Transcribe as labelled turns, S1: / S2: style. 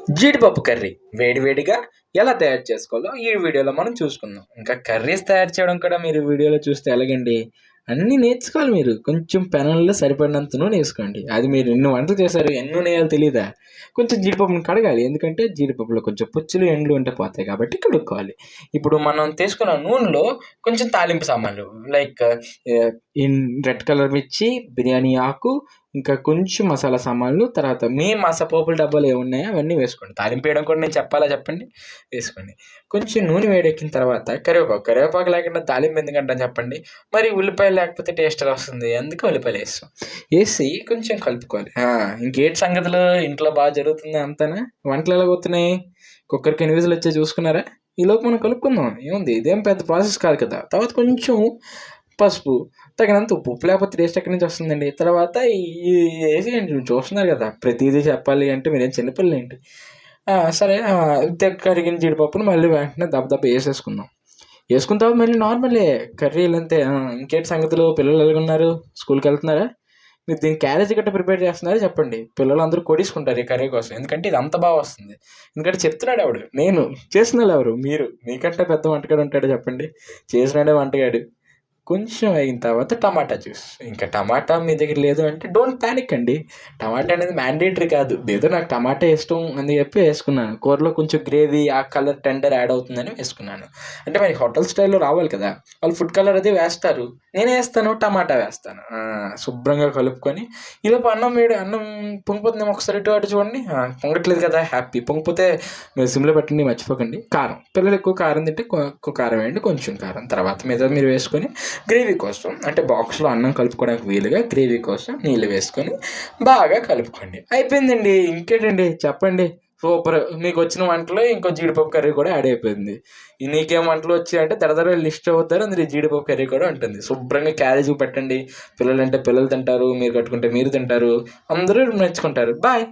S1: జీడిపప్పు కర్రీ వేడివేడిగా ఎలా తయారు చేసుకోవాలో ఈ వీడియోలో మనం చూసుకుందాం. ఇంకా కర్రీస్ తయారు చేయడం కూడా మీరు వీడియోలో చూస్తే ఎలాగండి, అన్నీ నేర్చుకోవాలి. మీరు కొంచెం పెనంలో సరిపడినంత నూనె వేసుకోండి. అది మీరు ఎన్ని వంటలు చేశారు, ఎన్ని నూనె వేయాలో తెలియదా? కొంచెం జీడిపప్పుని కడగాలి, ఎందుకంటే జీడిపప్పులో కొంచెం పుచ్చులు ఎండ్లు ఉంటే పోతాయి కాబట్టి కడుక్కోవాలి. ఇప్పుడు మనం తీసుకున్న నూనెలో కొంచెం తాలింపు సామాన్లు లైక్ ఇన్ రెడ్ కలర్ మిర్చి, బిర్యానీ ఆకు, ఇంకా కొంచెం మసాలా సామాన్లు, తర్వాత మీ పోపుల డబ్బాలు ఏమున్నాయో అవన్నీ వేసుకోండి. తాలింపు వేయడం కూడా నేను చెప్పాలా చెప్పండి? వేసుకోండి. కొంచెం నూనె వేడెక్కిన తర్వాత కరివేపాకు లేకుండా తాలింపు ఎందుకంటాను చెప్పండి? మరి ఉల్లిపాయలు లేకపోతే టేస్ట్ ఎలా వస్తుంది? అందుకే ఉల్లిపాయలు వేస్తాం. వేసి కొంచెం కలుపుకోవాలి. ఇంకేటి సంగతులు ఇంట్లో బాగా జరుగుతుంది అంతానా? వంటలు ఎలాగవుతున్నాయి? కుక్కర్కి ఎన్ని విజులు వచ్చాయి చూసుకున్నారా? ఈలోపు మనం కలుపుకుందాం. ఏముంది, ఇదేం పెద్ద ప్రాసెస్ కాదు కదా. తర్వాత కొంచెం పసుపు, తగినంత ఉప్పు లేకపోతే టేస్ట్ ఎక్కడి నుంచి వస్తుందండి? తర్వాత ఈ వేసేయండి. చూస్తున్నారు కదా, ప్రతిదీ చెప్పాలి అంటే మీరేం చిన్నపిల్లలు ఏంటి? సరే, కరిగిన జీడిపప్పును మళ్ళీ వెంటనే దెబ్బ వేసేసుకుందాం. వేసుకున్న తర్వాత మళ్ళీ నార్మలే కర్రీలు అంతే. ఇంకేంటి సంగతులు? పిల్లలు ఎలాగున్నారు? స్కూల్కి వెళ్తున్నారా? మీరు దీన్ని క్యారేజ్ గట్రా ప్రిపేర్ చేస్తున్నారా చెప్పండి? పిల్లలు అందరూ కొడేసుకుంటారు ఈ కర్రీ కోసం, ఎందుకంటే ఇది అంత బాగా వస్తుంది. ఎందుకంటే చెప్తున్నాడు ఎవడు? నేను. చేస్తున్నాడు ఎవరు? మీరు. మీకంటే పెద్ద వంటగాడు ఉంటాడు చెప్పండి? చేసినాడే వంటగాడు. కొంచెం అయిన తర్వాత టమాటా జ్యూస్. ఇంకా టమాటా మీ దగ్గర లేదు అంటే డోంట్ ప్యానిక్ అండి. టమాటా అనేది మ్యాండేటరీ కాదు. ఏదో నాకు టమాటా ఇష్టం అని చెప్పి వేసుకున్నాను. కూరలో కొంచెం గ్రేవీ, ఆ కలర్ టెండర్ యాడ్ అవుతుందని వేసుకున్నాను. అంటే మరి హోటల్ స్టైల్లో రావాలి కదా, వాళ్ళు ఫుడ్ కలర్ అది వేస్తారు. నేను వేస్తాను, టమాటా వేస్తాను. శుభ్రంగా కలుపుకొని ఈలోపు అన్నం పొంగిపోతుందేమో ఒకసారి ఇటు అటు చూడండి. పొంగట్లేదు కదా, హ్యాపీ. పొంగిపోతే మీరు సిమ్లో పెట్టండి, మర్చిపోకండి. కారం, పిల్లలు ఎక్కువ కారం తింటే ఎక్కువ కారం వేయండి, కొంచెం కారం. తర్వాత మీద మీరు వేసుకొని గ్రేవీ కోసం, అంటే బాక్స్లో అన్నం కలుపుకోవడానికి వీలుగా గ్రేవీ కోసం నీళ్ళు వేసుకొని బాగా కలుపుకోండి. అయిపోయిందండి. ఇంకేంటండి చెప్పండి? సూపర్. మీకు వచ్చిన వంటలో ఇంకో జీడిపప్పు కర్రీ కూడా యాడ్ అయిపోయింది. నీకేం వంటలు వచ్చాయంటే దరదర లిస్ట్ అవుతారు, అందులో జీడిపప్పు కర్రీ కూడా ఉంటుంది. శుభ్రంగా క్యారేజ్ పెట్టండి. పిల్లలు అంటే పిల్లలు తింటారు, మీరు కట్టుకుంటే మీరు తింటారు, అందరూ మెచ్చుకుంటారు. బాయ్.